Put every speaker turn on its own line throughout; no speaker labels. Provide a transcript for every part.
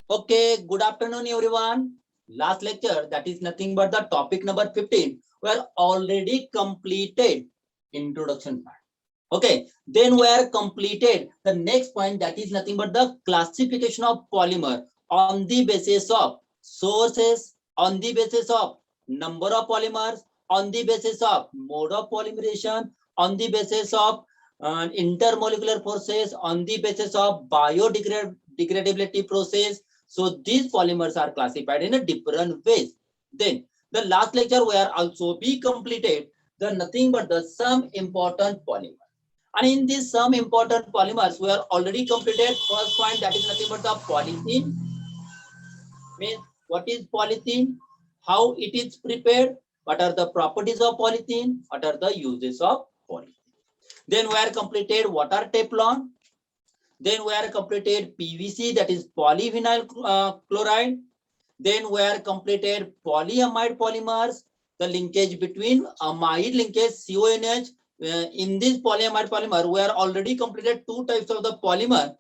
Okay, good afternoon, everyone. Last lecture, that is nothing but the topic number 15, we are already completed introduction part. Okay, then we are completed the next point, that is nothing but the classification of polymer on the basis of sources, on the basis of number of polymers, on the basis of mode of polymerization, on the basis of intermolecular forces, on the basis of biodegradability process. So these polymers are classified in a different ways. Then the last lecture where also be completed the nothing but the some important polymer. And in this some important polymers, we are already completed first point, that is nothing but the polythene. Means what is polythene, how it is prepared, what are the properties of polythene, what are the uses of polythene. Then we are completed what are Teflon. Then we are completed PVC, that is polyvinyl chloride. Then we are completed polyamide polymers, the linkage between amide linkage CONH. In this polyamide polymer, we are already completed two types of the polymer,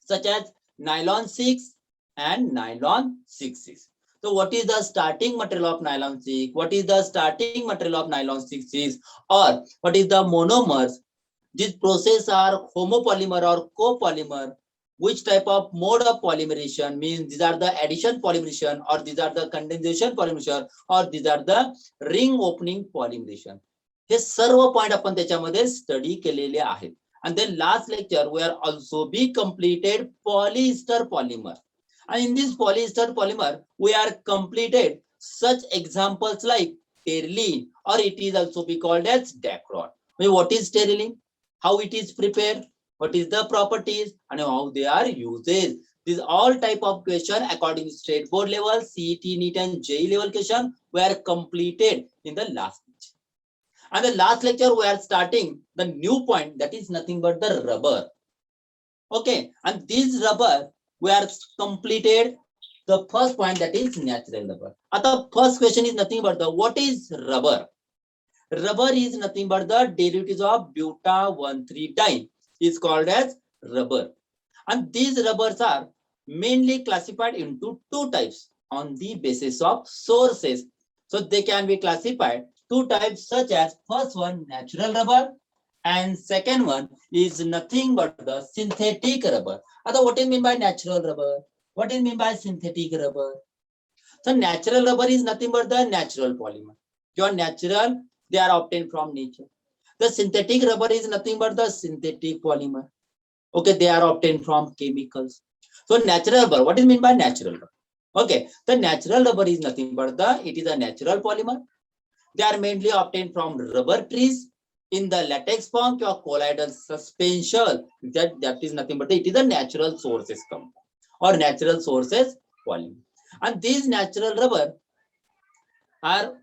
such as nylon 6 and nylon 6. So what is the starting material of nylon 6? What is the starting material of nylon 6? Or what is the monomers? These processes are homopolymer or copolymer. Which type of mode of polymerization, means these are the addition polymerization, or these are the condensation polymerization, or these are the ring opening polymerization. हे सर्व point आपण त्याच्यामध्ये study केलेले आहेत. And then last lecture we are also be completed polyester polymer. And in this polyester polymer we are completed such examples like terylene, or it is also be called as Dacron. What is terylene, how it is prepared, what is the properties, and how they are used. These all type of question according to state board level, CET, NEET and JEE level question were completed in the last lecture. And the last lecture we are starting the new point, that is nothing but the rubber. Okay, and this rubber we are completed the first point, that is natural rubber. The first question is nothing but the what is rubber. Rubber is nothing but the derivatives of buta-1,3-diene is called as rubber. And these rubbers are mainly classified into two types on the basis of sources. So they can be classified two types, such as first one natural rubber and second one is nothing but the synthetic rubber. What is mean by natural rubber? What is mean by synthetic rubber? So natural rubber is nothing but the natural polymer. Your natural, they are obtained from nature. The synthetic rubber is nothing but the synthetic polymer. Okay, they are obtained from chemicals. So natural rubber, what is mean by natural rubber? Okay, the natural rubber is nothing but it is a natural polymer. They are mainly obtained from rubber trees in the latex form or colloidal suspension. That is nothing but it is a natural sources compound or natural sources polymer. And these natural rubber are,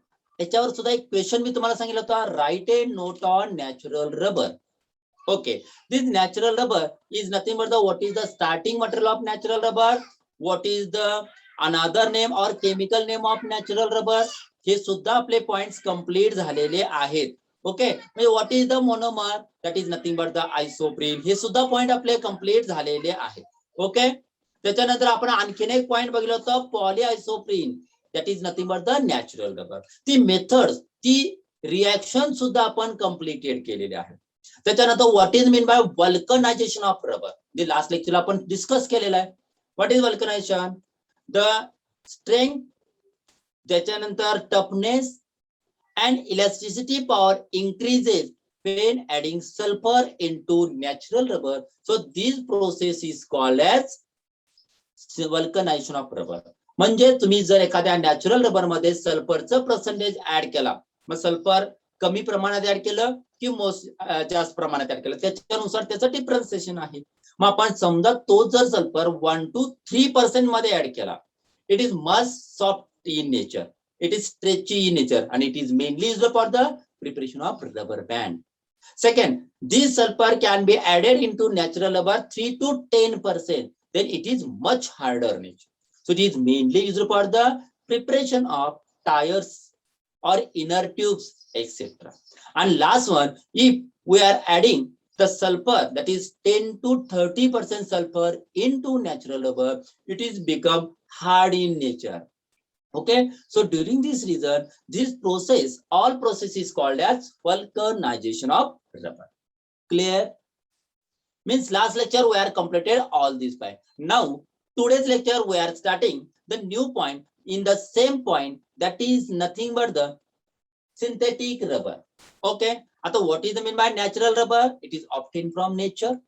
याच्यावर सुद्धा एक question मी तुम्हाला सांगितलं होता, right A note on natural rubber. Okay, this natural rubber is nothing but the what is the starting material of natural rubber, what is the another name or chemical name of natural rubber. हे सुद्धा आपले points complete झालेले आहेत. Okay, म्हणजे what is the monomer, that is nothing but the isoprene. हे सुद्धा point आपले complete झालेले आहेत. ओके, त्याच्यानंतर आपण आणखीन एक पॉइंट बघितलं होतं, polyisoprene, that is nothing but the natural rubber. ती मेथड, ती रिएक्शन सुद्धा आपण कंप्लीटेड केलेले आहे. त्याच्यानंतर what is mean by vulcanization of rubber, जे लास्ट लेक्चरला आपण डिस्कस केलेलं आहे. What is vulcanization, the strength, त्याच्यानंतर toughness and elasticity power increases when adding sulfur into natural rubber. So this process is called as vulcanization of rubber. म्हणजे तुम्ही जर एखाद्या नॅचरल रबर मध्ये सल्फरचं पर्सेंटेज ऍड केला, मग सल्फर कमी प्रमाणात ऍड केलं की जास्त प्रमाणात ऍड केलं, त्याच्यानुसार त्याचं डिफरन्सिएशन आहे. मग आपण समजा तो जर सल्फर 1 to 3% मध्ये ऍड केला, it is much soft in nature, it is stretchy in nature and it is mainly used for the preparation of rubber band. Second, this sulfur can be added into natural rubber 3 to 10%, then it is much harder nature. So it is mainly used for the preparation of tires or inner tubes, etc. And last one, if we are adding the sulfur, that is 10 to 30% sulfur into natural rubber, it is become hard in nature. Okay, so during this reason, this process, all process is called as vulcanization of rubber. Clear? Means last lecture we are completed all these points. Now today's lecture we are starting the new point in the same point, that is nothing but the synthetic rubber. Okay, so what is the mean by natural rubber? It is obtained from nature.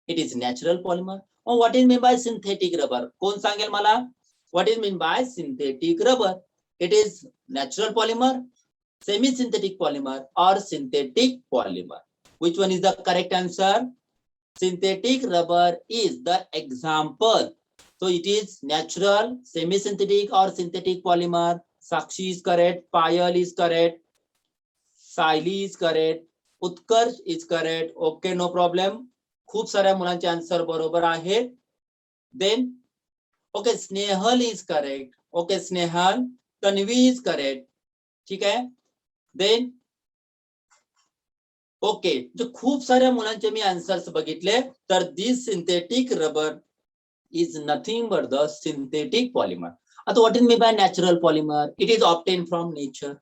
It is natural polymer. Or what is mean by synthetic rubber? कोण सांगेल मला? What is mean by synthetic rubber? It is natural polymer, semi-synthetic polymer, or synthetic polymer. Which one is the correct answer? Synthetic rubber is the example. So it is natural, semi-synthetic, or synthetic polymer. Sakshi is correct. Payal is correct. Saili is correct. Utkarsh is correct. Okay, no problem. खूप साऱ्या मुलांचे answer बरोबर आहेत. Then, okay, Snehal is correct. Okay, Snehal. Tanvi is correct. ठीक आहे. Then, okay, जो खूप साऱ्या मुलांचे मी आन्सर्स बघितले, तर this synthetic rubber is nothing but the synthetic polymer. आता what is mean by natural polymer? It is obtain from nature.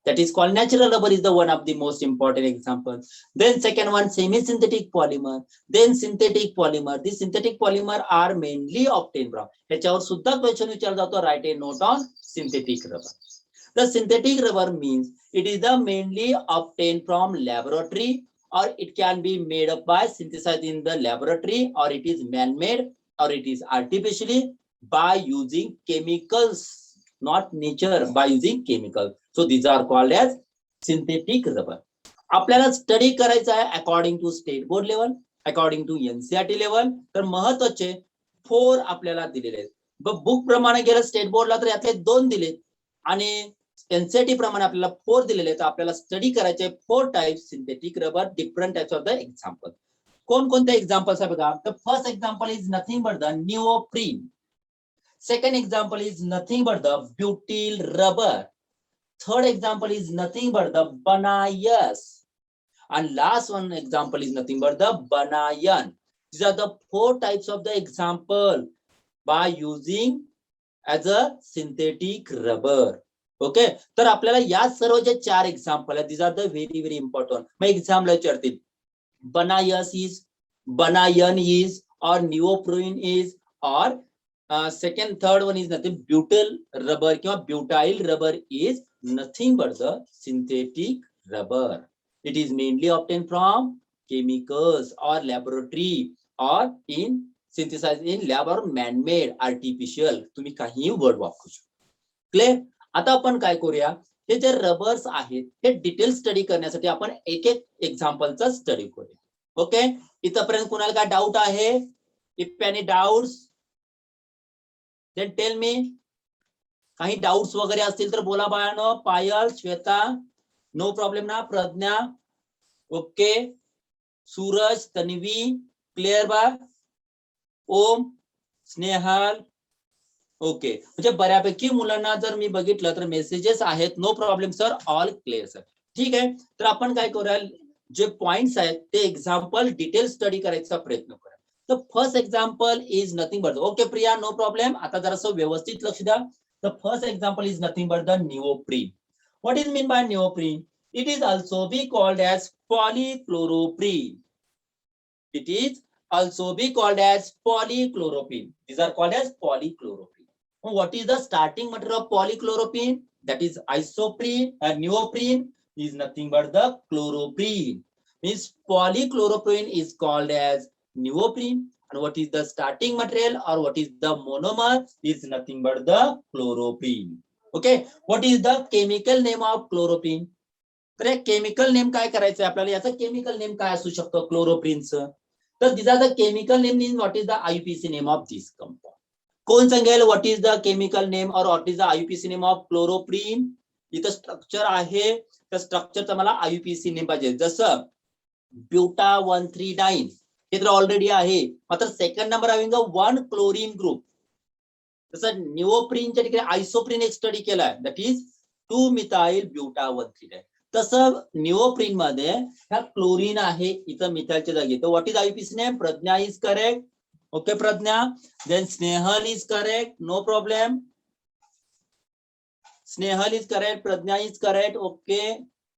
That is called natural rubber is the one of the most important example. Then second one, semi-synthetic polymer. Then synthetic polymer. These synthetic polymer are mainly obtained from. ह्याच्यावर सुद्धा question विचारला जातो. Write a note on synthetic rubber. The synthetic rubber means it is the mainly obtained from laboratory, or it can be made up by synthesized in the laboratory, or it is man-made, or it is artificially by using chemicals, not nature, by using chemicals. So these are called as synthetic rubber. आपल्याला study करायचा आहे according to state board level, according to NCERT level. तर महत्वाचे 4 आपल्याला दिलेले आहेत. Book प्रमाणे गेलं स्टेट बोर्डला तर यातले 2 दिलेत, आणि एनसीईआरटी प्रमाणे आपल्याला 4 दिलेले आहेत. आपल्याला स्टडी करायचे 4 types synthetic rubber, different types of the example. कोणकोणते एक्झाम्पल्स आहे बघा. तर first example is nothing but the neoprene. Second example is nothing but the butyl rubber. Third example is nothing but the Banayas. And last one example is nothing but the Banayan. These are the 4 types of the example by using as a synthetic rubber. Okay. तर आपल्याला या सर्व जे 4 example आहेत, these are the very very important. मग example विचारतील, Banayas is, Banayan is, or neoprene is, or second, third one is nothing. Butyl rubber किंवा butyl rubber is nothing but the synthetic rubber. It is mainly obtained from chemicals or laboratory, or in synthesized in lab, or man-made, artificial. तुम्ही काही word वापरू शकता. Clear? आता आपण काय करूया, हे जे रबर्स आहेत हे डिटेल स्टडी करण्यासाठी आपण एक एक एक्झाम्पलचा स्टडी करूया. ओके, इथपर्यंत कुणाला काय डाऊट आहे? If any doubts then tell me. काही डाउट्स वगैरे असतील तर बोला बाळांनो. पायल, श्वेता, नो प्रॉब्लेम ना. प्रज्ञा, ओके. सूरज, तन्वी, क्लिअर बा. ओम, स्नेहल, ओके. म्हणजे बऱ्यापैकी मुलांना जर मी बघितलं तर मेसेजेस आहेत. No problem sir, all clear sir. ठीक आहे, तर आपण काय करूया, जे पॉइंट्स आहेत ते एक्झाम्पल डिटेल स्टडी करायचा प्रयत्न करूया. The first example is nothing but, okay Priya, no problem. आता जरासं व्यवस्थित लक्ष द्या. The first example is nothing but the neoprene. What is mean by neoprene? It is also be called as polychloropropene. It is also be called as polychloropene. These are called as polychloropene. What is the starting material of polychloropene? That is isoprene. Neoprene is nothing but the chloropene. Means polychloropene is called as neoprene, and what is the starting material, or what is the monomer, is nothing but the chloropene. Okay, what is the chemical name of chloropene? तर chemical name काय करायचं आपल्याला, याचं chemical name काय असू शकतो क्लोरोप्रीनचं? तर this are the chemical name means what is the IUPAC name of this compound. कोण सांगेल what is the chemical name और what is the IUPAC name of chloroprene? इथं स्ट्रक्चर आहे, तर स्ट्रक्चरचा मला आययुपीसी नेम पाहिजे. जसं ब्युटा 139 हे तर ऑलरेडी आहे, मात्र सेकंड नंबर आहे 1 क्लोरीन ग्रुप. तसं निओप्रीनच्या ठिकाणी आयसोप्रीन एक स्टडी केलाय, दॅट इज 2 मिथाइल ब्युटा 139. तसं निओप्रीन मध्ये ह्या क्लोरीन आहे इथं मिथाईलच्या जागी. तर what is IUPAC name? Pragya is correct. Okay Pragya. Then Snehal is correct, no problem. Snehal is correct, Pragya is correct. Okay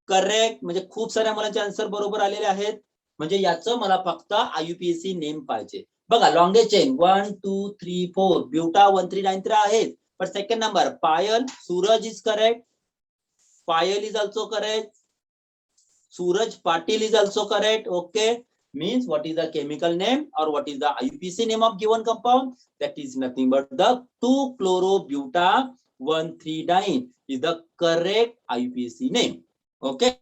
correct. म्हणजे खूप साऱ्या मुलांचे आन्सर बरोबर आलेले आहेत. म्हणजे याचं मला फक्त आययुपीएसी नेम पाहिजे. बघा लॉंगेस्ट चेन 1 2 3 4 ब्युटा 1393 आहेत. पण second number Payal, Suraj is correct. Payal is also correct. Suraj Patil is also correct. Okay. Means what is the chemical name or what is the IUPAC name of given compound? That is nothing but the 2-chloro-buta-1,3-diene is the correct IUPAC name. Okay.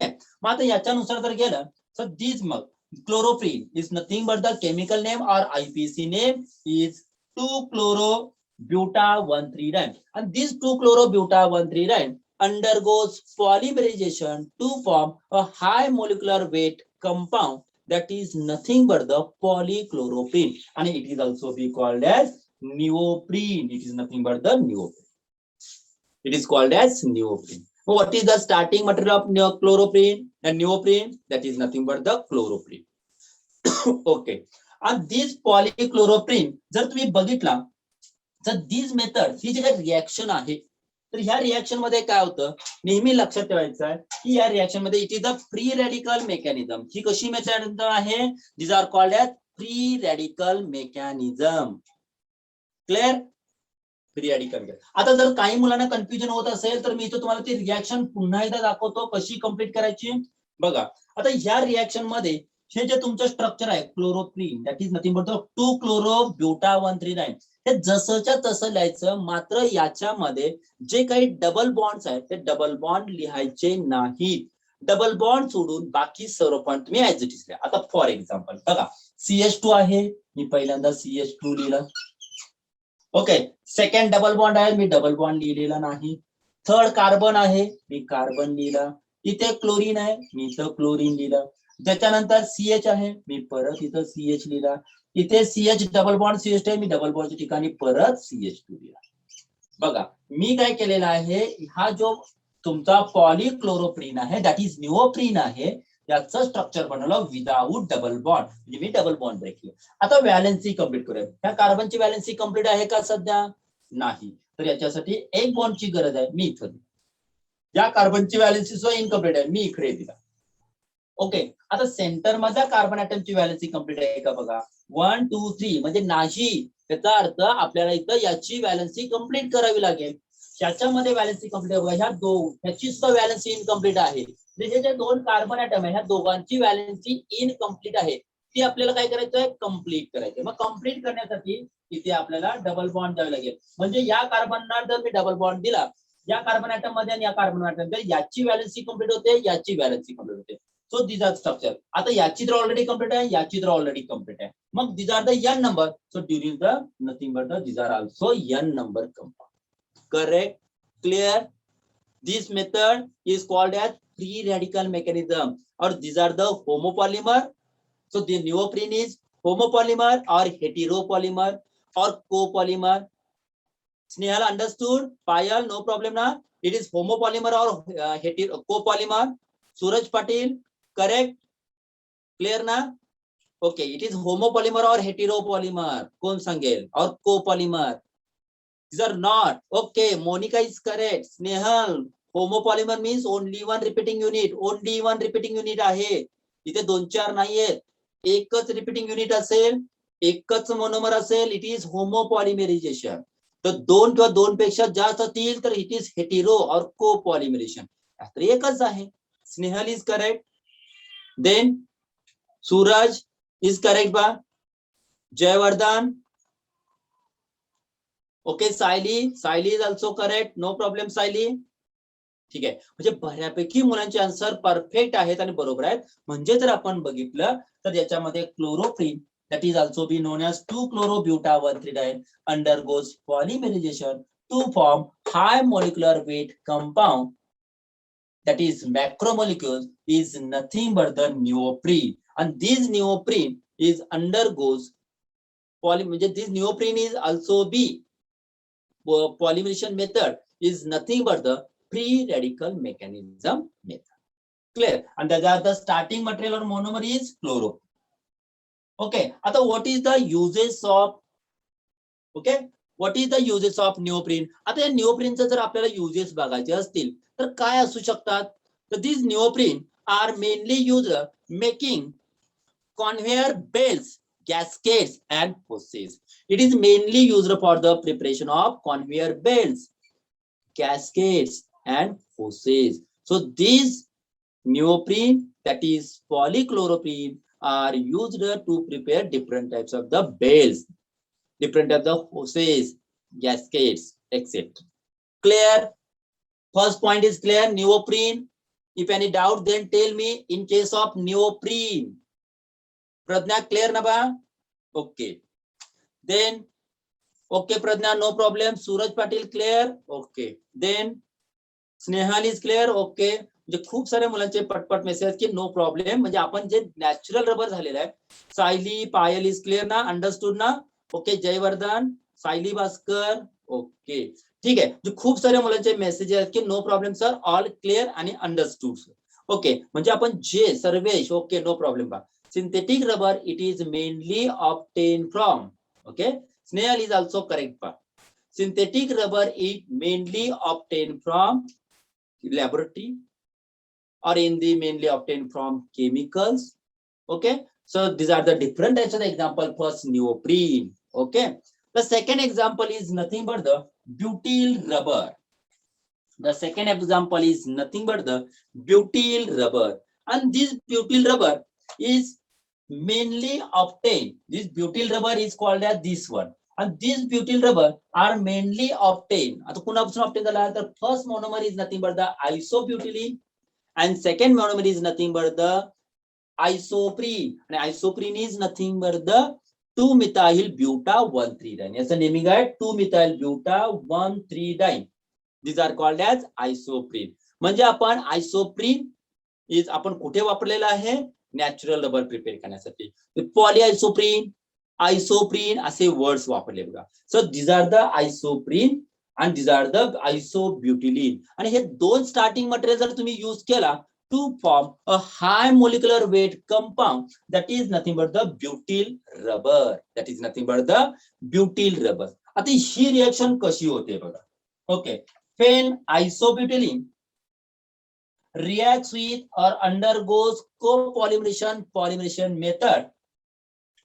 मग आता याच्यानुसार जर गेलं तर this मग chloroprene is nothing but the chemical name or IUPAC name is 2-chloro-buta-1,3-diene. And this 2-chloro-buta-1,3-diene undergoes polymerization to form a high molecular weight compound that is nothing but the polychloroprene, and it is also be called as neoprene. It is nothing but the neoprene. It is called as neoprene. What is the starting material of chloroprene and neoprene? That is nothing but the chloroprene. Okay. And this polychloroprene जर तुम्ही बघितला तर दिस method ही जी काही reaction आहे तर ह्या reaction मध्ये काय होतं नेहमी लक्षात ठेवायचं आहे की या रिएक्शन मध्ये it is a free radical mechanism. ही कशी मेकॅनिझम आहे? These are called as free radical mechanism. Clear? Free radical. आता जर काही मुलांना कन्फ्युजन होत असेल तर मी इथं तुम्हाला ती रिएक्शन पुन्हा एकदा दाखवतो कशी कंप्लीट करायची. बघा आता ह्या रिएक्शन मध्ये हे जे तुमचं स्ट्रक्चर आहे chloroprene that is nothing but 2-chloro-buta-1,3-diene हे जसंच्या तसं लिहायचं. मात्र याच्यामध्ये जे काही डबल बॉन्ड्स आहेत ते डबल बॉन्ड लिहायचे नाही. डबल बॉन्ड सोडून बाकी सर्व पॉइंट तुम्ही ऍज इट इज लिहा. आता फॉर एक्झाम्पल बघा CH2 आहे, मी पहिल्यांदा CH2 लिहिलं. ओके. सेकंड डबल बॉन्ड आहे, मी डबल बॉन्ड लिहिलेला नाही. थर्ड कार्बन आहे, मी कार्बन लिहिला. इथे क्लोरीन आहे, मी इथं क्लोरीन लिहिलं. त्याच्यानंतर CH आहे, मी परत इथं CH लिहिला. इथे CH डबल बॉन्ड CH आहे, मी डबल बॉन्डच्या ठिकाणी परत CH2 लिहिला. बघा मी काय केलेलं आहे, हा जो तुमचा पॉलीक्लोरोप्रीन आहे दॅट इज निओप्रीन आहे याचं स्ट्रक्चर बनवलं विदाउट डबल बॉन्ड. म्हणजे मी डबल बॉन्ड ब्रेक केलं. आता व्हॅलेन्सी कंप्लीट करूया. ह्या कार्बनची व्हॅलेन्सी कंप्लीट आहे का सध्या? नाही. तर याच्यासाठी एक बॉन्डची गरज आहे, मी इथं. या कार्बनची व्हॅलेन्सी सुद्धा इनकम्प्लीट आहे, मी इकडे दिला. ओके. आता सेंटर मधल्या कार्बन ॲटमची व्हॅलेन्सी कंप्लीट आहे का बघा. 1 2 3 म्हणजे नाही. त्याचा अर्थ आपल्याला इथं याची व्हॅलेन्सी कंप्लीट करावी लागेल. याच्यामध्ये व्हॅलेन्सी कंप्लीट बघा ह्या ह्याची सुद्धा व्हॅलेन्सी इनकम्प्लीट आहे. म्हणजे जे दोन कार्बन ॲटम आहे ह्या दोघांची व्हॅलेन्सी इनकम्प्लीट आहे. ती आपल्याला काय करायचं आहे? कंप्लीट करायचं. मग कंप्लीट करण्यासाठी इथे आपल्याला डबल बॉन्ड द्यावे लागेल. म्हणजे या कार्बनला जर मी डबल बॉन्ड दिला या कार्बन ॲटम मध्ये आणि या कार्बन ॲटम मध्ये याची व्हॅलेन्सी कंप्लीट होते, याची व्हॅलेन्सी कंप्लीट होते. So these are structure. आता याची तर ऑलरेडी कंप्लीट आहे, याची तर ऑलरेडी कंप्लीट आहे. मग these are the n number. So during the nothing but the these are also n number compound. Correct? Clear? This method is called as free radical mechanism. Or these are the homopolymer. So the neoprene is homopolymer or heteropolymer or copolymer. Snehal understood? Payal, no problem na? It is homopolymer or copolymer. Suraj Patil, correct? Clear na? Okay, it is homopolymer or heteropolymer. कोण सांगेल? or copolymer. These are not. Okay, Monica is correct. Snehal, homopolymer means only one repeating unit. Only one repeating unit आहे. इथे 2-4 नाहीयेत. एकच repeating unit असेल, एकच monomer असेल, it is होमोपॉलिमरायझेशन. तर 2 किंवा 2 पेक्षा जास्त असतील तर इट इज हेटेरो और कोपॉलिमरेशन. तर एकच आहे. Snehal is correct. Then Suraj is correct ba. Jayavardhan. Okay, Saili is also correct. No problem Saili. ठीक आहे. म्हणजे बऱ्यापैकी मुलांचे आन्सर परफेक्ट आहेत आणि बरोबर आहेत. म्हणजे जर आपण बघितलं तर याच्यामध्ये chloroprene that is also be known as 2-chloro-buta-1,3-diene undergoes polymerization to form high molecular weight compound that is macromolecules is nothing but the neoprene. And this neoprene is undergoes this neoprene is also be polymerization method is nothing but the free radical mechanism method. Clear? And the starting material or monomer is chloro. Okay. What is the uses of, okay, what is the uses of neoprene? आता या neoprene जर आपल्याला uses बघायचे असतील तर काय असू शकतात? तर these neoprene are mainly used making conveyor belts, gaskets and hoses. It is mainly used for the preparation of conveyor belts, gaskets and hoses. So these neoprene, that is polychloroprene, are used to prepare different types of the belts, different types of hoses, gaskets, etc. Clear? First point is clear. Neoprene. If any doubt, then tell me in case of neoprene. Pradnya, clear na ba? Okay. Then, okay, Pradnya, no problem. Suraj Patil, clear? Okay. Then, Snehal is clear? Okay. म्हणजे खूप साऱ्या मुलांचे पटपट message की no problem, म्हणजे आपण जे natural rubber झालेलं आहे. सायली, पायल इज क्लिअर ना? अंडरस्टूड ना? ओके. जयवर्धन, सायली भास्कर, ओके, ठीक आहे. म्हणजे खूप साऱ्या मुलांचे मेसेज आहेत की no problem sir, all clear आणि अंडरस्टूड. ओके, म्हणजे आपण जे सर्वेश, ओके, नो प्रॉब्लेम बा. Synthetic rubber, it is mainly obtained from, okay, Snehal is also correct pa. Synthetic rubber is mainly obtained from laboratory or in the mainly obtained from chemicals. Okay, so these are the different types of the example. First, neoprene. Okay, the second example is nothing but the butyl rubber. The second example is nothing but the butyl rubber, and this butyl rubber is mainly obtained. This butyl rubber is called as this one, and these butyl rubber are mainly obtained. आता कुणापासून obtained झाला तर first monomer is nothing but the isobutylene, and second monomer is nothing but the isoprene, and isoprene is nothing but the 2-methyl buta 1,3-diene. याचं naming आहे 2-methyl buta 1,3-diene. These are called as isoprene. म्हणजे आपण isoprene is आपण कुठे वापरलेला आहे? Natural rubber prepare करण्यासाठी. पॉलिआयसोप्रीन, आयसोप्रीन असे वर्ड्स वापरले बघा. So these are the isoprene and these are the isobutylene. आणि हे दोन स्टार्टिंग मटेरियल जर तुम्ही यूज केला to form a high molecular weight compound, that is nothing but the butyl rubber. That is nothing but the butyl rubber. आता ही reaction कशी होते बघा. Okay, when isobutylene reacts with or undergoes copolymerization method,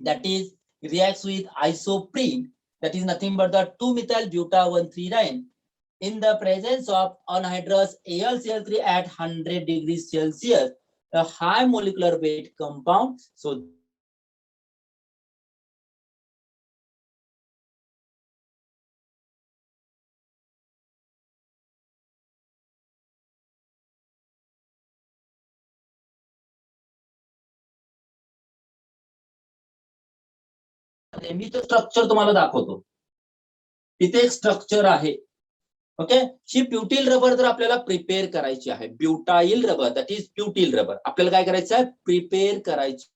that is reacts with isoprene, that is nothing but the 2-methyl buta 1,3-diene in the presence of anhydrous AlCl3 at 100 degrees Celsius, a high molecular weight compound. So मी तो structure तुम्हाला दाखवतो. इथे एक structure आहे. Okay, ही ब्युटिल rubber जर आपल्याला prepare करायची आहे, butyl rubber, that is butyl rubber, आपल्याला काय करायचं आहे? प्रिपेअर करायची.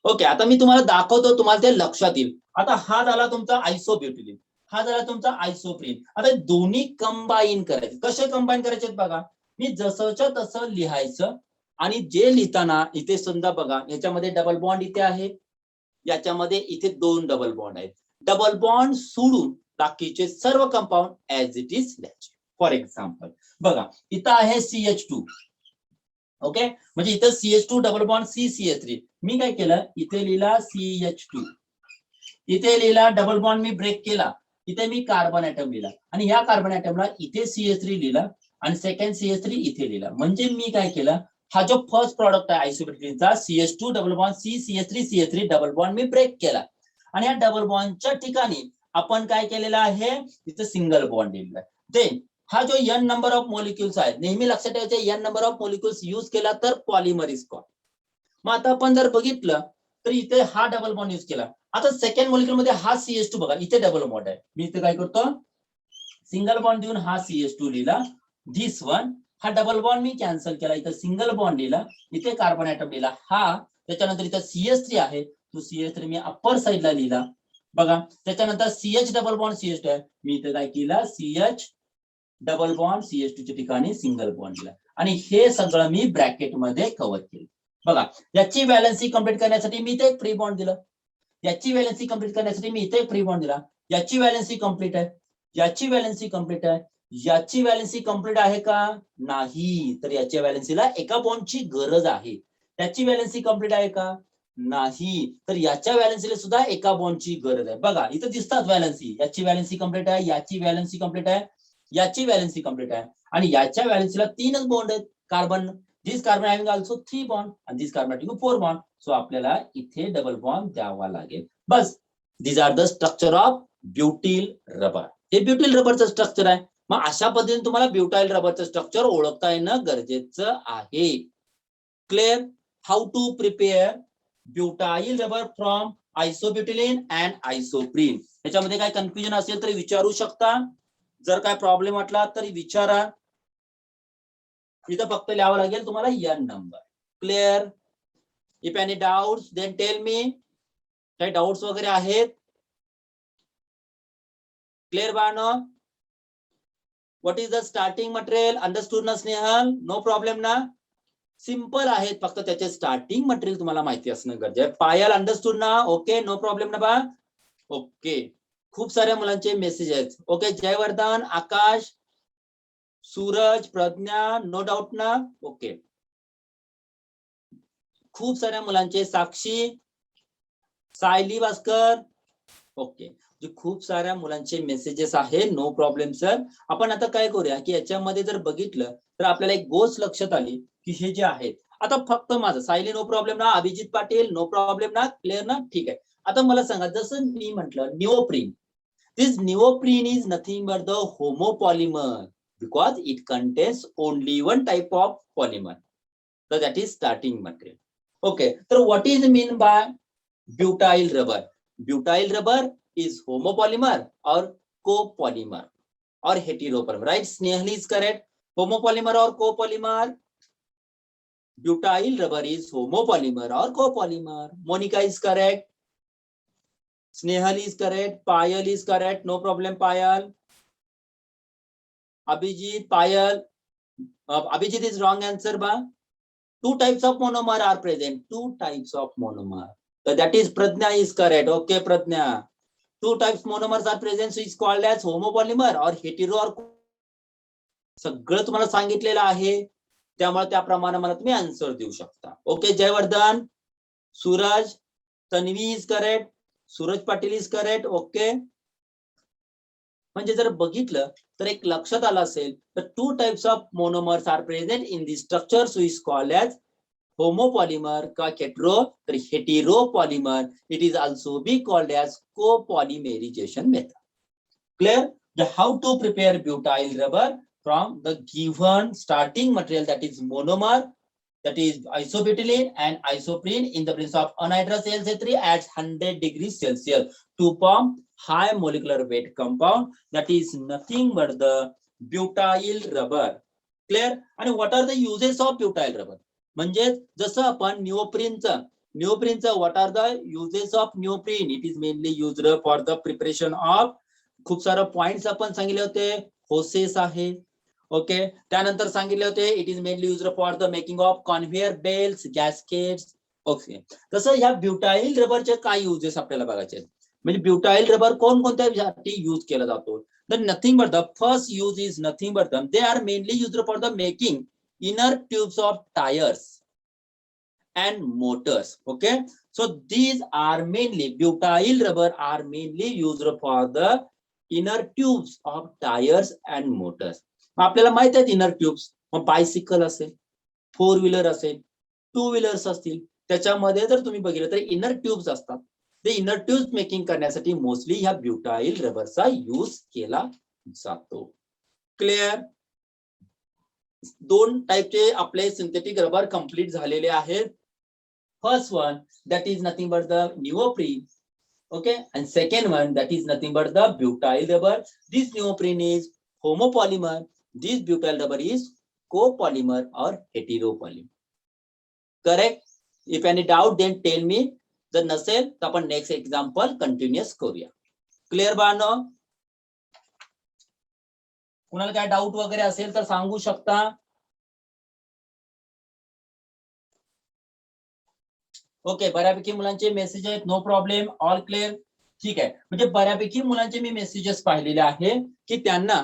ओके, आता मी तुम्हाला दाखवतो, तुम्हाला ते लक्षात येईल. आता हा झाला तुमचा आयसोब्युटिलिन, हा झाला तुमचा आयसोप्रीन. आता दोन्ही कंबाईन करायचे. कसे कंबाईन करायचे बघा. मी जसंच्या तसं लिहायचं, आणि जे लिहिताना इथे समजा बघा, याच्यामध्ये डबल बॉन्ड इथे आहे, याच्यामध्ये इथे 2 डबल बॉन्ड आहेत. डबल बॉन्ड सोडून बाकीचे सर्व कंपाऊंड ऍज इट इज लिहायचे. फॉर एक्झाम्पल बघा, इथं आहे CH2. ओके, म्हणजे इथं CH2 डबल बॉन्ड CCH3. मी काय केलं, इथे लिहिला CH2, इथे लिहिला डबल बॉन्ड मी ब्रेक केला, इथे मी कार्बन ऍटम लिहिला, आणि ह्या कार्बन ऍटमला इथे CH3 लिहिला, आणि सेकंड CH3 इथे लिहिला. म्हणजे मी काय केलं, हा जो फर्स्ट प्रॉडक्ट आहे आयसोब्युटिलिनचा CH2 double bond CH3 double bond मी ब्रेक केला, आणि या डबल बॉन्डच्या ठिकाणी आपण काय केलेलं आहे, इथे सिंगल बॉन्ड लिहिलेला आहे. देन हा जो n नंबर ऑफ मॉलिक्युल्स आहेत, नेहमी लक्षात ठेवायचे, n number of molecules use केला तर पॉलिमर इज कॉल्ड. मग आता आपण जर बघितलं तर इथे हा डबल बॉन्ड यूज केला. आता सेकंड मॉलिक्युल मध्ये हा CH2 बघा, इथे डबल बॉन्ड आहे, मी इथे काय करतो, सिंगल बॉन्ड देऊन हा CH2 लिहिला. दिस वन, हा डबल बॉन्ड मी कॅन्सल केला, इथं सिंगल बॉन्ड लिहिला, इथे कार्बन ऍटम लिहिला हा, त्याच्यानंतर इथं CH3 आहे, तो CH3 मी अप्पर साइडला लिहिला बघा. त्याच्यानंतर CH डबल बॉन्ड CH2 आहे, मी इथे काय केलं, CH डबल बॉन्ड CH2 च्या ठिकाणी सिंगल बॉन्ड दिला, आणि हे सगळं मी ब्रॅकेट मध्ये कव्हर केलं बघा. याची व्हॅलन्सी कंप्लीट करण्यासाठी मी इथे एक फ्री बॉन्ड दिलं, याची व्हॅलन्सी कंप्लीट करण्यासाठी मी इथे एक फ्री बॉन्ड दिला, याची व्हॅलन्सी कंप्लीट आहे, याची व्हॅलन्सी कंप्लीट आहे, याची व्हॅलन्सी कंप्लीट आहे का नाही, तर याच्या व्हॅलन्सीला एका बॉन्डची गरज आहे. त्याची व्हॅलन्सी कंप्लीट आहे का नाही, तर याच्या व्हॅलन्सीला सुद्धा एका बॉन्डची गरज आहे बघा. इथं दिसतात व्हॅलन्सी, याची व्हॅलन्सी कंप्लीट आहे, याची व्हॅलन्सी कंप्लीट आहे, याची व्हॅलन्सी कंप्लीट आहे, आणि याच्या व्हॅलन्सीला 3च बॉन्ड आहेत. Carbon, this carbon having also 3 bond, and this carbon having 4 bond. So आपल्याला इथे डबल बॉन्ड द्यावा लागेल बस. These are the structure of butyl rubber. हे ब्युटिल रबरचं स्ट्रक्चर आहे. मग अशा पद्धतीने तुम्हाला ब्युटाइल रबरचं स्ट्रक्चर ओळखता येणं गरजेचं आहे. Clear? How to prepare butyl rubber from isobutylene and isoprene. त्याच्यामध्ये काय कन्फ्युजन असेल तर विचारू शकता, जर काय प्रॉब्लेम वाटला तरी विचारा. इथं फक्त लिहावं लागेल तुम्हाला N number. Clear? If any doubts then tell me. काही डाउट्स वगैरे आहेत? क्लिअर बानो? What is the starting material? Understood ना स्नेहल? नो प्रॉब्लेम ना? सिंपल आहेत, फक्त त्याचे स्टार्टिंग मटेरियल तुम्हाला माहिती असणं गरजेचं आहे. पायल अंडरस्टूड ना? ओके, नो प्रॉब्लेम ना बा? ओके. खूप साऱ्या मुलांचे मेसेज आहेत. ओके, जयवर्धन, आकाश, सूरज, प्रज्ञा, नो डाऊट ना? ओके. खूप साऱ्या मुलांचे, साक्षी, सायली भास्कर, ओके, खूप साऱ्या मुलांचे मेसेजेस आहे. No problem sir. आपण आता काय करूया की याच्यामध्ये जर बघितलं तर आपल्याला एक गोष्ट लक्षात आली की हे जे आहेत, आता फक्त माझं सायली नो प्रॉब्लेम ना, अभिजित पाटील नो प्रॉब्लेम ना, क्लिअर ना? ठीक आहे. आता मला सांगा, जसं मी म्हटलं neoprene, this neoprene is nothing but the homopolymer because it contains only one type of polymer, तर that is starting material. Okay, तर what is mean by butyl rubber? Butyl rubber is homopolymer or copolymer or heteropolymer, right? Snehal is correct. Homopolymer or copolymer? Butyl rubber is homopolymer or copolymer. Monica is correct. Snehal is correct. Payal is correct. No problem, Payal. Abhijit, Payal. Abhijit is wrong answer, ba? Two types of monomer are present. Two types of monomer. So that is Pradnya is correct. Okay, Pradnya. Two types monomers are present, so is called as homopolymer or hetero or सगळं तुम्हाला सांगितलेलं आहे, त्यामुळे त्याप्रमाणे मला तुम्ही answer देऊ शकता. Okay, Jayvardhan, Suraj, Tanvi is correct, Suraj Patil is correct. Okay, म्हणजे जर बघितलं तर एक लक्षात आलं असेल तर two types of monomers are present in this structure, so is called as homopolymer का hetero, तर heteropolymer. It is also be called as copolymerization method. Clear? The how to prepare butyl rubber from the given starting material, that is monomer, that is isobutylene and isoprene in the presence of anhydrous LC3 at 100 degrees Celsius to form high molecular weight compound, that is nothing but the butyl rubber. Clear? And what are the uses of butyl rubber? म्हणजे जसं आपण निओप्रीनचं what are the uses of neoprene? It is mainly used for the preparation of, खूप सारे points आपण सांगितले होते, hoses आहे. ओके, त्यानंतर सांगितले होते it is mainly used for the making of conveyor belts, gaskets. Okay, तसं ह्या ब्युटाइल रबरचे काय युजेस आपल्याला बघायचे, म्हणजे ब्युटाइल रबर कोणकोणत्यासाठी यूज केला जातो? तर nothing but the first use is nothing but they are mainly used for the making inner tubes of tires and motors. Okay, so these are mainly, butyl rubber are mainly used for the inner tubes of tires and motors. आपल्याला माहित आहे inner tubes, मग bicycle असेल, 4 wheeler असेल, 2 wheelers असतील, त्याच्यामध्ये जर तुम्ही बघितलं तर इनर ट्यूब्स असतात. ते इनर ट्यूब्स मेकिंग करण्यासाठी मोस्टली ह्या ब्युटाइल रबरचा यूज केला जातो. क्लिअर? दोन टाइपचे आपले सिंथेटिक रबर कंप्लीट झालेले आहेत. First one that is nothing but the neoprene. Okay, and second one that is nothing but the butyl rubber. This neoprene is homopolymer This butyl rubber is copolymer or heteropolymer. Correct? If any doubt, then tell me. जर नसेल तर आपण next example continuous करूया. Clear बाळांनो? कुणाला काय doubt वगैरे असेल तर सांगू शकता. ओके, बऱ्यापैकी मुलांचे मेसेज आहेत, नो प्रॉब्लेम, ऑल क्लिअर. ठीक आहे, म्हणजे बऱ्यापैकी मुलांचे मी मेसेजेस पाहिलेले आहे की त्यांना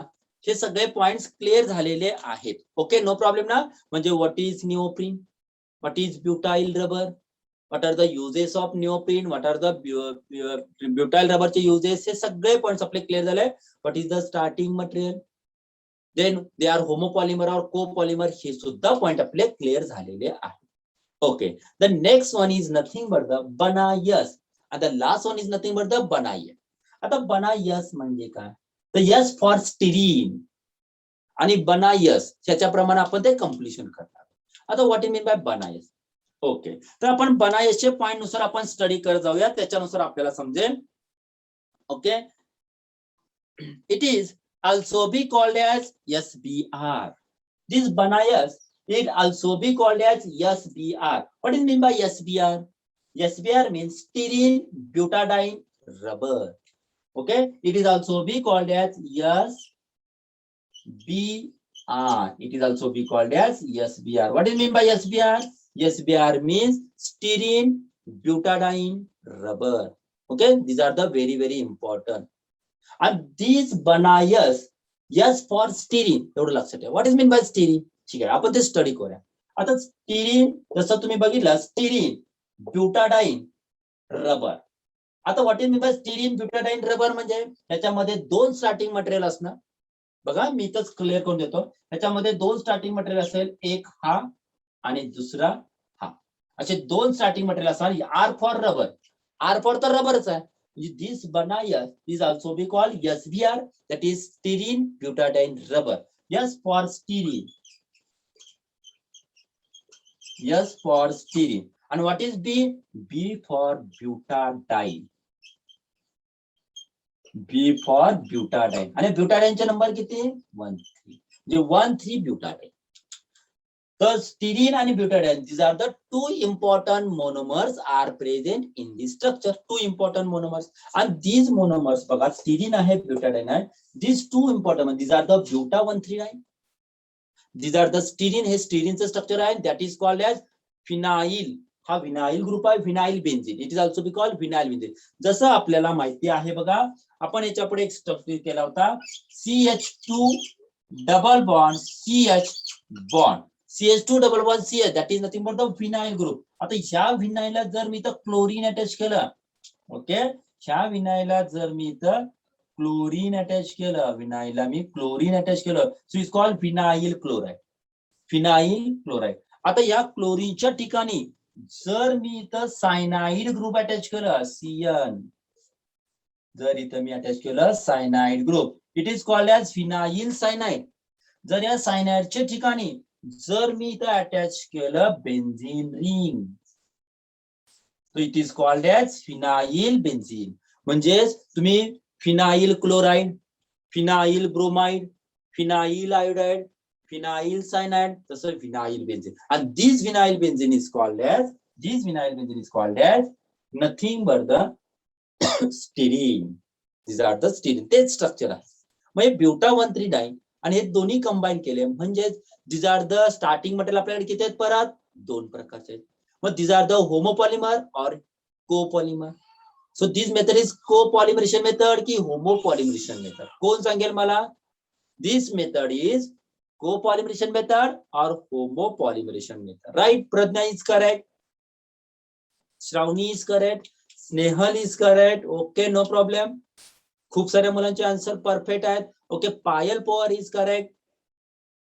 हे सगळे पॉइंट्स क्लिअर झालेले आहेत. ओके, नो प्रॉब्लेम ना. म्हणजे what is neoprene, what is butyl rubber, what are the uses of neoprene, what are the butyl रबरचे युजेस, हे सगळे पॉइंट्स आपले क्लिअर झाले. What is the starting material, then they are homopolymer और copolymer, हे सुद्धा पॉइंट आपले clear झालेले आहेत. Okay, the next one is nothing but the Banayas, and the last one is nothing but the Banayas. आता Banayas म्हणजे काय? तर yes for styrene आणि Banayas याच्याप्रमाणे आपण ते कम्प्लिशन करणार. आता what you mean by Banayas? Okay, तर आपण Banayasचे पॉइंट नुसार आपण स्टडी करत जाऊया, त्याच्यानुसार आपल्याला समजेल. Okay, it is also be called as SBR. This Banayas, it also be called as SBR. What do you mean by SBR? SBR means styrene butadiene rubber. Okay, it is also be called as SBR. It is also be called as SBR. What do you mean by SBR? SBR means styrene butadiene rubber. Okay, these are the very, very important. And these Banayas, yes for styrene. एवढं लक्षात ठेवा. What is mean by styrene? ठीक आहे, आपण ते study करूया. आता styrene, जसं तुम्ही बघितलं, स्टिरीन ब्युटाडाइन रबर. आता what is mean by styrene butadiene rubber म्हणजे त्याच्यामध्ये दोन स्टार्टिंग मटेरियल असणार. बघा, मी इथंच क्लिअर करून देतो. त्याच्यामध्ये दोन स्टार्टिंग मटेरियल असेल, एक हा आणि दुसरा हा, असे दोन स्टार्टिंग मटेरियल असणार. R for rubber, R for तर रबरच आहे. दिस Banayas is also be called SBR, that is styrene butadiene rubber. Yes for styrene. Yes for styrene. And what is B? B for butadiene. B for butadiene. आणि ब्युटाडाइनचे number किती? 1 3. म्हणजे 1 3 ब्युटाडाइन. तर styrene आणि butadiene, these are the two important monomers are present in this structure. Two important monomers. And these monomers, बघा, styrene आहे, butadiene आहे. These two important, these are the buta 139. These are the styrene, हे स्टिरीनचं structure आहे, that is called as phenyl. हा vinyl group आहे, vinyl benzene. It is also be called vinyl benzene. जसं आपल्याला माहिती आहे बघा, आपण याच्या पुढे एक स्ट्रक्चर केला होता, CH2 double bond CH bond, CH2 double bond CH, that is nothing but the vinyl group. आता ह्या विनाइलला जर मी इथं क्लोरीन अटॅच केलं, ओके, ह्या विनाइलला जर मी इथं क्लोरीन अटॅच केलं, विनाइलला मी क्लोरीन अटॅच केलं, so is called vinyl chloride. Phenyl chloride. आता या क्लोरीनच्या ठिकाणी जर मी इथं सायनाइड ग्रुप अटॅच केलं, CN, जर इथं मी अटॅच केलं cyanide group, it is called as phenyl cyanide. जर या सायनाइडच्या ठिकाणी जर मी इथं अटॅच केलं बेन्झीन रिंग, तो it is called as phenyl benzene. म्हणजेच तुम्ही phenyl chloride, phenyl bromide, phenyl iodide, phenyl cyanide, तसं vinyl benzene. And this vinyl benzene is called as nothing but the styrene. These are the styrene. तेच structure आहे. मग हे ब्युटा 139 आणि हे दोन्ही कंबाईन केले म्हणजे these are the starting material आपल्याकडे किती आहेत? परत दोन प्रकारचे आहेत. मग these are the homopolymer or copolymer. So this method is copolymerization method की homopolymerization method? कोण सांगेल मला? This method is copolymerization method or homopolymerization method. Right? Pradnya is correct. Shravani is correct. Snehal is correct. Okay, no problem. खूप साऱ्या मुलांचे answer perfect आहेत. Okay, Payal Pawar is correct,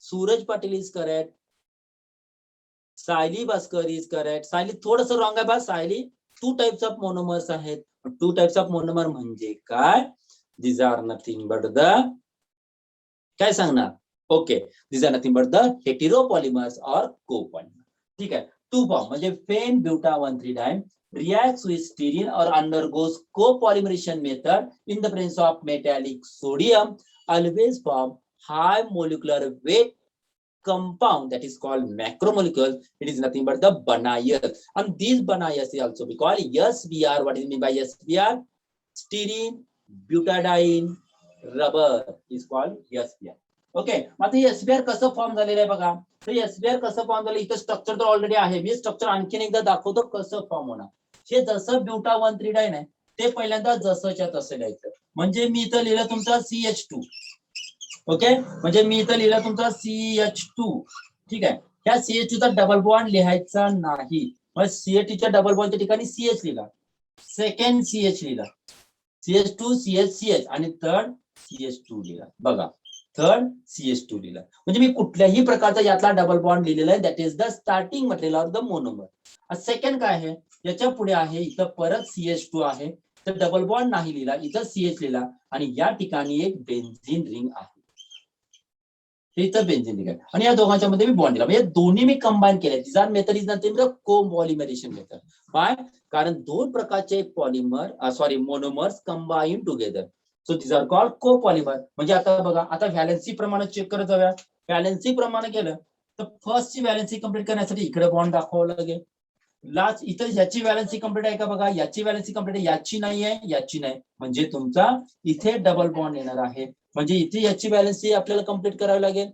Suraj Patil is correct, Sayali Bhaskar is correct. Sayali थोडस wrong आहे बा. Sayali, two types of monomers आहेत. Two types of monomer म्हणजे काय? This are nothing but the, काय सांगणार? Okay, this are nothing but the heteropolymers और कोपॉलिमर. ठीक आहे, टू फॉर्म म्हणजे फेन ब्युटा 1,3-डाइन reacts with styrene or undergoes copolymerization method in the presence of metallic sodium, always form high molecular weight compound that is called macromolecule. It is nothing but the Banayas, and these Banayas is also we call SBR. What is mean by SBR? Styrene butadiene rubber is called SBR. Okay, आता SBR कसं form झालेलं आहे बघा. तर SBR कसं form झालं, इथं structure तर ऑलरेडी आहे. मी स्ट्रक्चर आणखीन एकदा दाखवतो कसं फॉर्म होणार. हे जसं ब्युटा 1,3-डायन आहे ते पहिल्यांदा जसंच्या तसं लिहायचं. म्हणजे मी इथं लिहिलं तुमचा CH2. ओके, म्हणजे मी इथं लिहिलं तुमचा CH2. ठीक आहे, त्या CH2 चा डबल बॉन्ड लिहायचा नाही. मग CH2 च्या डबल बॉन्डच्या ठिकाणी CH लिहिला, सेकंड CH लिहिला, CH2 CH CH आणि थर्ड CH2 लिहिला. बघा, थर्ड CH2 लिहिला. म्हणजे मी कुठल्याही प्रकारचा यातला डबल बॉन्ड लिहिलेला आहे. That is the starting material of the monomer. Second काय आहे, याच्या पुढे आहे इथं परत CH2 आहे, तर डबल बॉन्ड नाही लिहिला, इथं CH लिहिला आणि या ठिकाणी एक बेन्झीन रिंग आहे. इथं बेन्झीन रिंग आहे आणि या दोघांच्या मध्ये मी बॉन्ड दिला. म्हणजे दोन्ही मी कंबाईन केले. This are method is nothing but copolymerization method. By, कारण दोन प्रकारचे polymer monomers combine together. So this are called copolymer. म्हणजे आता बघा, आता व्हॅलेन्सी प्रमाणे चेक करत जाऊया. व्हॅलेन्सी प्रमाणे केलं तर फर्स्ट ची व्हॅलेन्सी कंप्लीट करण्यासाठी इकडे बॉन्ड दाखवावं लागेल. लास्ट इथं याची व्हॅलेन्सी कंप्लीट आहे का बघा, याची व्हॅलेन्सी कंप्लीट आहे, याची नाही आहे, याची नाही. म्हणजे तुमचा इथे डबल बॉन्ड येणार आहे. म्हणजे इथे याची व्हॅलेन्सी आपल्याला कंप्लीट करावी लागेल.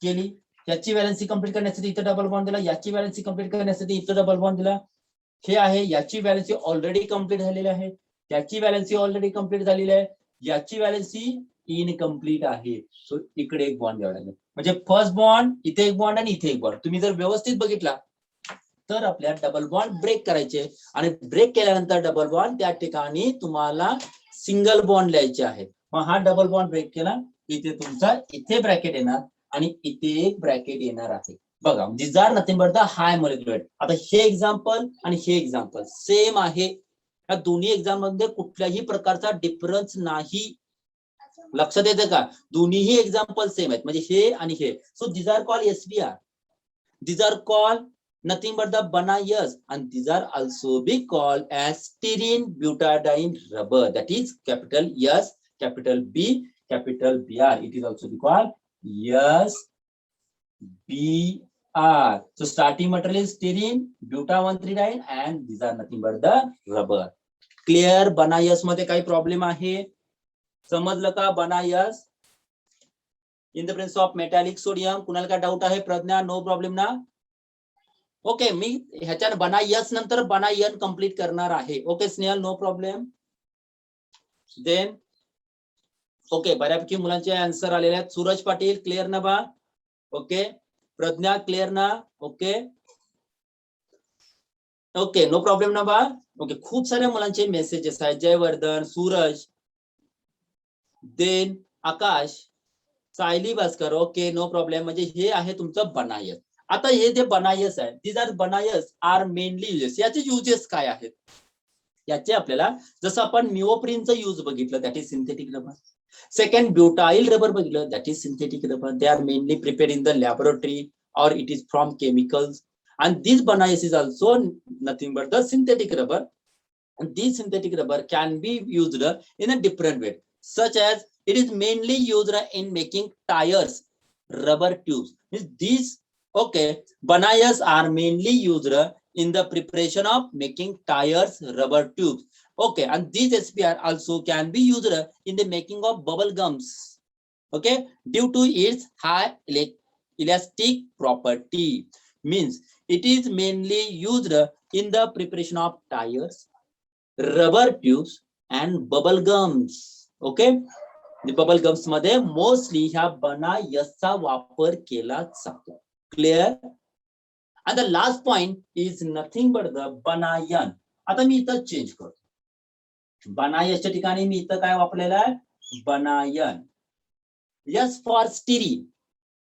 केली. याची व्हॅलेन्सी कंप्लीट करण्यासाठी इथं डबल बॉन्ड दिला, याची व्हॅलेन्सी कंप्लीट करण्यासाठी इथं डबल बॉन्ड दिला. हे आहे, याची व्हॅलेन्सी ऑलरेडी कंप्लीट झालेली आहे, याची व्हॅलेन्सी ऑलरेडी कंप्लीट झालेली आहे, याची व्हॅलेन्सी इनकम्प्लीट आहे. सो इकडे एक बॉन्ड द्यावा लागेल. म्हणजे फर्स्ट बॉन्ड, इथे एक बॉन्ड आणि इथे एक बॉन्ड. तुम्ही जर व्यवस्थित बघितला तर आपल्या डबल बॉन्ड ब्रेक करायचे आणि ब्रेक केल्यानंतर डबल बॉन्ड त्या ठिकाणी तुम्हाला सिंगल बॉन्ड लिहायचे आहे. मग हा डबल बॉन्ड ब्रेक केला, इथे तुमचा इथे ब्रॅकेट येणार आणि इथे एक ब्रॅकेट येणार आहे. बघा, this are nothing but the high molecular weight. आता हे एक्झाम्पल आणि हे एक्झाम्पल सेम आहे. या दोन्ही एक्झाम मध्ये कुठल्याही प्रकारचा डिफरन्स नाही. लक्षात येते का? दोन्हीही एक्झाम्पल सेम आहेत. म्हणजे हे आणि हे. So this are called SBR. These are called nothing but the Banayas, and these are also be called as styrene butadiene rubber. That is capital S, capital B, capital BR. It is also be called SBR. So starting material is styrene buta 1,3-diene, and these are nothing but the rubber. Clear? Banayas मध्ये काही problem आहे? समजलं का Banayas? In the presence of metallic sodium. कुणाला काय doubt आहे? Pragya, no problem ना? Okay, मी ह्याच्या Banayas नंतर Banayan कंप्लीट करणार आहे. Okay Snehal, no problem. Then okay, बऱ्यापैकी मुलांचे आन्सर आलेले आहेत. सूरज पाटील क्लिअर ना बा? ओके, प्रज्ञा क्लिअर ना? ओके ओके, नो प्रॉब्लेम ना बा? ओके, खूप साऱ्या मुलांचे मेसेजेस आहेत. Jayvardhan, Suraj, then Akash, Sayali Bhaskar. Okay, no problem. म्हणजे हे आहे तुमचं Banayas. आता हे जे Banayas आहे, these are Banayas are mainly uses. याचे युजेस काय आहेत? याचे आपल्याला, जसं आपण निओप्रीनचं यूज बघितलं, that is synthetic rubber. Second butyl rubber बघितलं, that is synthetic rubber. They are mainly prepared in the laboratory or it is from chemicals, and this Banayas is also nothing but the synthetic rubber, and this synthetic rubber can be used in a different way, such as it is mainly used in making tires, rubber tubes. These okay, Banayas are mainly used in the preparation of making tires, rubber tubes. Okay, and these SBR also can be used in the making of bubble gums. Okay, due to its high elastic property, means it is mainly used in the preparation of tires, rubber tubes and bubble gums. Okay, the bubble gums मध्ये mostly ह्या Banayasचा वापर केला जातो. Clear? And the last point is nothing but the Banayan. आता मी इथं change करतो. Banayasच्या ठिकाणी मी इथं काय वापरलेलं आहे? Banayan. S for styrene.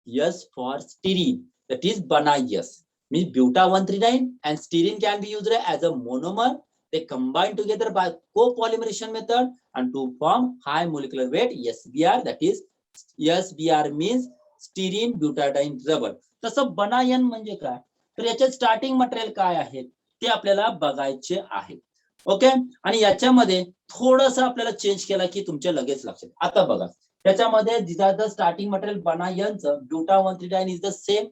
S for styrene. That is Banayas. Means buta 1,3-diene and styrene can be used as a monomer. They combine together by co-polymerization method and to form high molecular weight SBR. That is SBR means styrene butadiene rubber. तसं Banayan म्हणजे काय? तर याचे starting material काय आहे ते आपल्याला बघायचे आहे. ओके, आणि याच्यामध्ये थोडंसं आपल्याला चेंज केला की तुमच्या लगेच लक्षात. आता बघा, त्याच्यामध्ये स्टार्टिंग मटेरियल बनायनचं ब्युटा-1,3-डायन इज द सेम,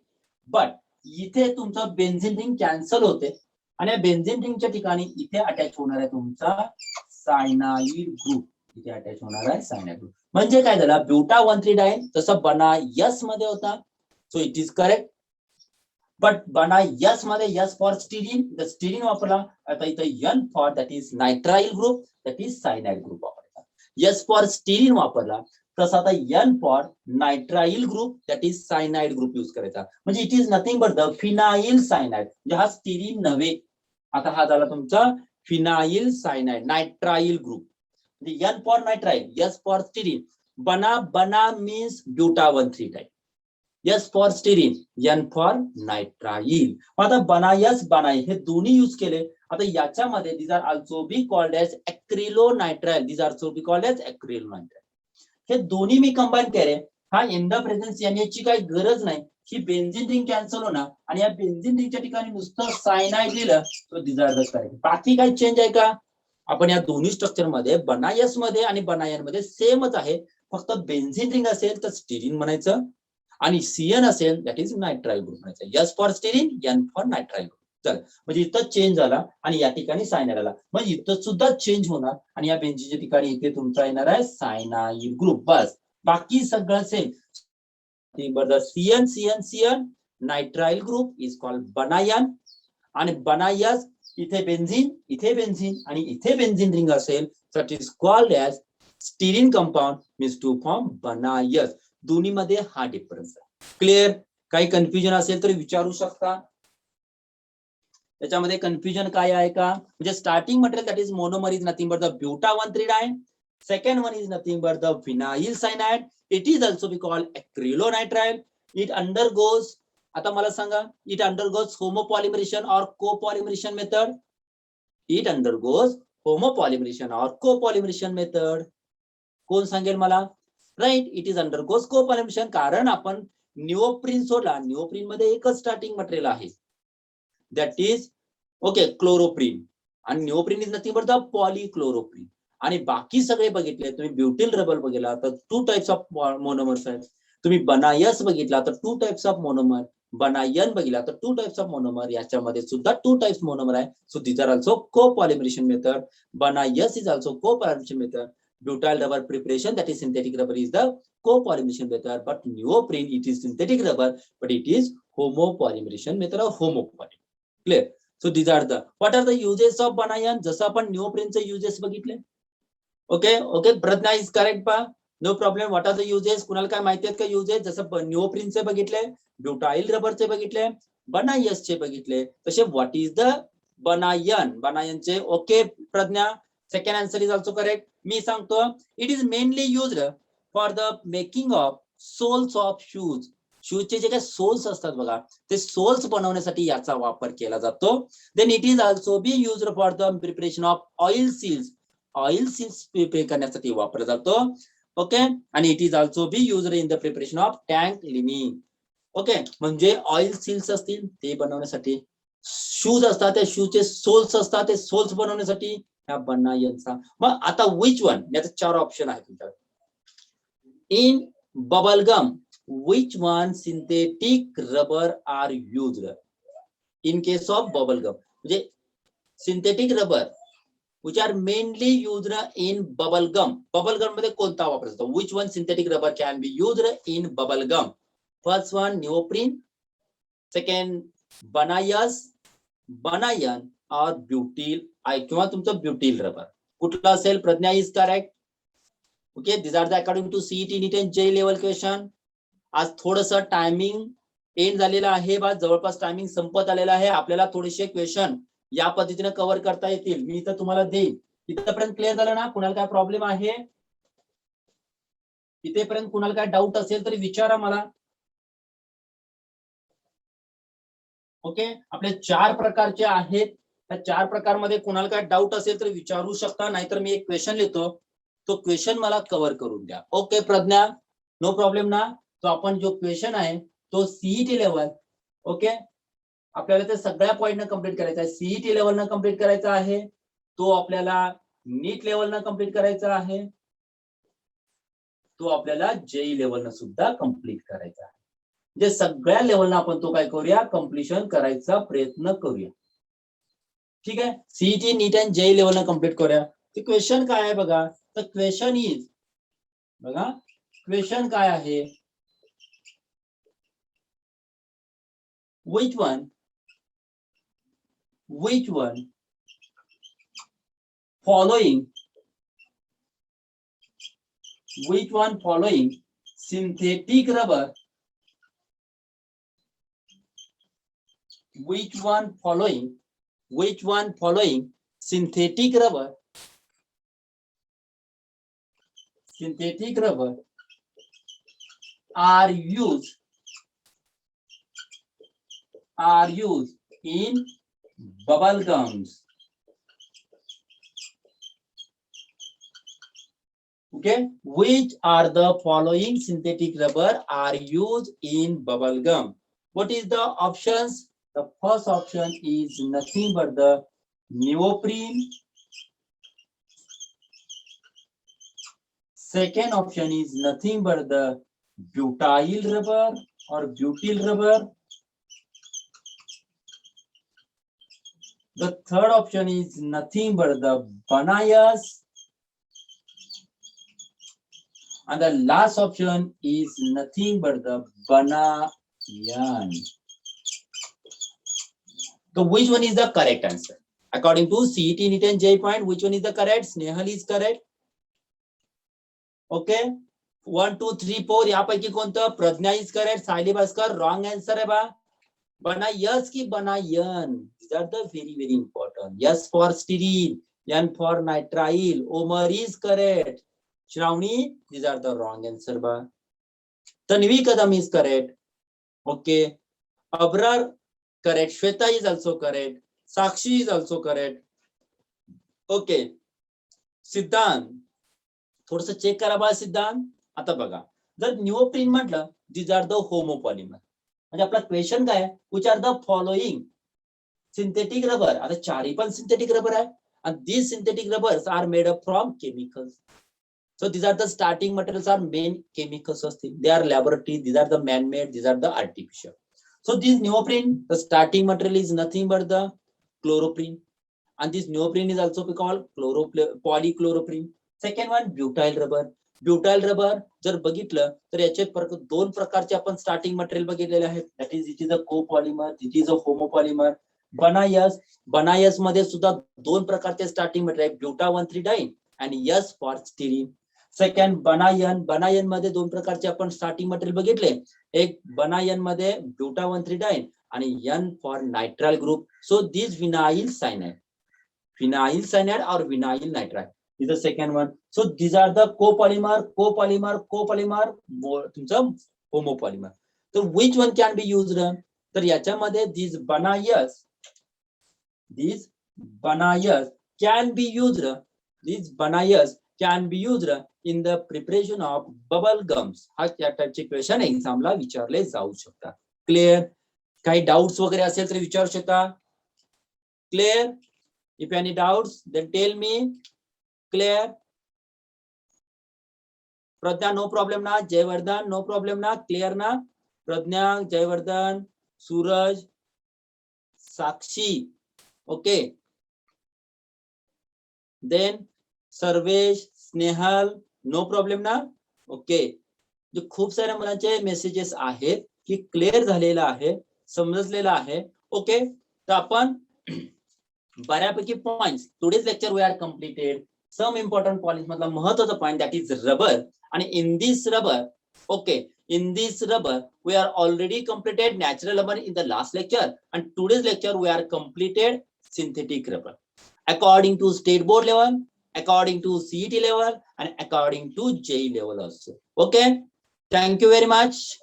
बट इथे तुमचं बेन्झीन रिंग कॅन्सल होते आणि बेन्झीन रिंगच्या ठिकाणी इथे अटॅच होणार आहे तुमचा सायनाइड ग्रुप. इथे अटॅच होणार आहे सायनाइड ग्रुप. म्हणजे काय झालं, ब्युटा-1,3-डायन जसं बनायस मध्ये होता, so it is correct. But Buna S मध्ये S for styrene, the styrene वापरला. आता इथे N for that is nitrile group, that is cyanide group वापरला. यस फॉर स्टिरीन वापरला, तसं आता N for nitrile group that is cyanide group use करायचा. म्हणजे it is nothing but the phenyl cyanide. म्हणजे हा स्टिरीन नव्हे, आता हा झाला तुमचा फिनाइल सायनाइड नायट्राइल ग्रुप. म्हणजे N for nitrile, yes for styrene. Buna means ब्युटा-1,3-डायन. S for styrene, N for nitrile. आता बनायस बनाई हे दोन्ही यूज केले. आता याच्यामध्ये these are also be called as acrylonitrile. These are also be called as acrylonitrile. हे दोन्ही मी कंबाईन केले. हा इन द प्रेझेन्स याची काही गरज नाही. ही बेन्झीन रिंग कॅन्सल होणार आणि या बेन्झीन रिंगच्या ठिकाणी नुसतं सायनाइड दिलं तर these are the correct. बाकी काही चेंज आहे का? आपण या दोन्ही स्ट्रक्चर मध्ये बनायस मध्ये आणि बनायन मध्ये सेमच आहे. फक्त बेन्झीन रिंग असेल तर स्टिरीन म्हणायचं आणि सीएन असेल दॅट इज नायट्राइल ग्रुप म्हणायचं. S for styrene, N for nitrile group. चल, म्हणजे इथं चेंज झाला आणि या ठिकाणी सायनाइड आला. म्हणजे इथं सुद्धा चेंज होणार आणि या बेन्झीनच्या ठिकाणी इथे तुमचा येणार आहे सायनाइड ग्रुप. बस, बाकी सगळं same. CN CN CN nitrile group is called Buna N. आणि बनायस इथे बेन्झीन आणि इथे बेन्झीन रिंग असेल तर it is called as styrene compound, means two form Buna S. दोन्ही मध्ये हा डिफरन्स आहे. क्लिअर? काही कन्फ्युजन असेल तर विचारू शकता. त्याच्यामध्ये कन्फ्युजन काय आहे का? म्हणजे starting material that is monomer is nothing but the ब्युटा-1,3-डायन. Second one is nothing but the phenyl cyanide. It is also be called acrylonitrile. It undergoes, आता मला सांगा, इट अंडरगोज होमोपॉलिमरेशन और copolymerisation method. It undergoes homopolymerisation और copolymerisation method. कोण सांगेल मला? Right, it is undergoes copolymerisation. कारण आपण निओप्रीन सोडला, निओप्रीन मध्ये एकच स्टार्टिंग मटेरियल आहे दॅट इज ओके क्लोरोप्रीन. आणि neoprene is nothing but the polychloroprene. आणि बाकी सगळे बघितले तुम्ही, ब्युटिल रबर बघितला तर 2 टाइप्स ऑफ मोनोमर्स आहेत. तुम्ही बनायस बघितला तर 2 टाइप्स ऑफ मोनोमर. बनायन बघितला तर 2 टाइप्स ऑफ मोनोमर. याच्यामध्ये सुद्धा 2 टाइप्स मोनोमर आहे. So these are also copolymerisation method. Buna S is also copolymerisation method. Butyl rubber preparation, that is synthetic rubber, is the copolymerization method. But neoprene, it is synthetic rubber, but it is homopolymerization method or homopolymer. Clear? So these are the, what are the uses of Buna N? जसं आपण neoprene uses बघितले. Okay, Pragya is correct पा. No problem. What are the uses? कुणाला काय माहिती आहेत का uses? जसं निओप्रीनचे बघितले, ब्युटाइल रबरचे बघितले, बनायसचे बघितले, तसे व्हॉट इज द बनायनचे. Okay Pragya, second answer is also correct. मी सांगतो, it is mainly used for the making of soles of shoes. शूजचे जे काही सोल्स असतात बघा, ते सोल्स बनवण्यासाठी याचा वापर केला जातो. Then it is also be used for the preparation of oil seals. Oil seals prepare करण्यासाठी वापरला जातो. ओके, आणि it is also be used in the preparation of tank lining. Okay, म्हणजे ऑइल सील्स असतील ते बनवण्यासाठी, शूज असतात त्या शूजचे सोल्स असतात ते सोल्स बनवण्यासाठी ह्या बनायनचा. मग आता विच वन, याचे 4 ऑप्शन आहेत तुमच्याकडे. In bubble gum which one synthetic rubber are used in case of bubble gum. म्हणजे synthetic rubber which are mainly used in bubble gum. Bubble gum मध्ये कोणता वापरला जातो? Which one synthetic rubber can be used in bubble gum? First one neoprene, second बनायस, बनायन और ब्युटिल किंवा तुमचं ब्युटिल rubber. कुठला असेल? Pragya is correct. Okay, these are the according to CET NEET and JEE level question. आज थोडस टायमिंग एंड झालेलं आहे बा, जवळपास टायमिंग संपत आलेला आहे. आपल्याला थोडेसे क्वेश्चन या पद्धतीने कव्हर करता येतील. मी तर तुम्हाला देईन. इथपर्यंत क्लिअर झालं ना? कुणाला काय प्रॉब्लेम आहे? इथेपर्यंत कुणाला काय डाऊट असेल तरी विचारा मला. ओके, आपले 4 प्रकारचे आहेत. त्या 4 प्रकारमध्ये कुणाला काय डाऊट असेल तर विचारू शकता, नाहीतर मी एक क्वेश्चन लिहितो, तो क्वेश्चन मला कव्हर करून द्या. ओके प्रज्ञा, नो प्रॉब्लेम ना? तो आपण जो क्वेश्चन आहे तो सीईटी लेवल, ओके, आपल्याला ते सगळ्या पॉइंटनं कंप्लीट करायचा आहे. सीईटी लेवलनं कंप्लीट करायचा आहे, तो आपल्याला नीट लेवलनं कंप्लीट करायचा आहे. तो आपल्याला जेई लेवलनं सुद्धा कम्प्लीट करायचा आहे. म्हणजे सगळ्या लेवलला आपण तो काय करूया, कम्प्लिशन करायचा प्रयत्न करूया. ठीक आहे. सीईटी नीट अँड जेई लेवलला कम्प्लीट करूया. ते क्वेश्चन काय आहे बघा, तर क्वेश्चन इज बघा, क्वेश्चन काय आहे, which one following synthetic rubber, which one following synthetic rubber are used in bubble gums. Okay, which are the following synthetic rubber are used in bubble gum? What is the options? The first option is nothing but the neoprene. Second option is nothing but the butyl rubber or butyl rubber. The third option is nothing but the Banayas. And the last option is nothing but the Banayan. So which one is the correct answer? According to CET, NEET and JEE point, which one is the correct? Snehal is correct. Okay. 1, 2, 3, 4 यापैकी कोणतं? Pragya is correct. Sayali Bhaskar wrong answer आहे बा. Banayas की Banayan? These are the very important. Yes for styrene, N for nitrile. Omar is correct. Shravani, these are the wrong answer ba. Tanvi Kadam is correct. Okay. Abrar correct. Shweta is also correct. Sakshi is also correct. Okay. सिद्धांत थोडस check करा बा सिद्धांत. आता बघा, जर निओप्रीन म्हटलं, these are the homopolymer. म्हणजे आपला क्वेश्चन काय, which are the following synthetic rubber? आता चारही पण synthetic rubber आहे. And these synthetic rubbers are made up from chemicals. So these are the starting materials, are main chemicals. They are laboratory, these are the man-made, these are the artificial. So this neoprene, the starting material is nothing but the chloroprene. And this neoprene is also called polychloroprene. Second one, butyl rubber. Butyl rubber जर बघितलं तर याचे दोन प्रकारचे आपण starting material बघितलेले आहेत. That is it is a copolymer, it is a homopolymer. Buna S मध्ये सुद्धा दोन प्रकारचे स्टार्टिंग मटेरियल, ब्युटा-1,3-डाइन आणि यस फॉर स्टिरीन. सेकंड बनायन मध्ये दोन प्रकारचे आपण स्टार्टिंग मटेरियल बघितले. एक बनायन मध्ये ब्युटा-1,3-डाइन आणि N for nitrile group. So this vinyl cyanide or vinyl nitride is the second one. So these are the copolymer तुमचं homopolymer. So which one can be used? तर याच्यामध्ये these banayas can be used. These banayas can be used in the preparation of bubble gums. हा त्या टाइपचे question एक्झामला विचारले जाऊ शकतात. Clear? काही डाउट्स वगैरे असेल तर विचारू शकता. Clear? If any doubts, then tell me. Clear? Pradnya, no problem na. Jayvardhan, no problem na. Clear na? Pradnya, Jayvardhan, Suraj, Sakshi. Okay. Then Sarvesh, Snehal, no problem na. Okay. जे खूप साऱ्या मुलांचे messages आहेत की clear झालेला आहे, समजलेला आहे. ओके, तर आपण बऱ्यापैकी points today's lecture we are completed. Some important points मधला महत्वाचा पॉइंट दॅट इज रबर. आणि in this rubber, okay, in this rubber we are already completed natural rubber in the last lecture, and today's lecture we are completed synthetic rubber according to state board level, according to CET level, and according to JEE level also. Okay, thank you very much.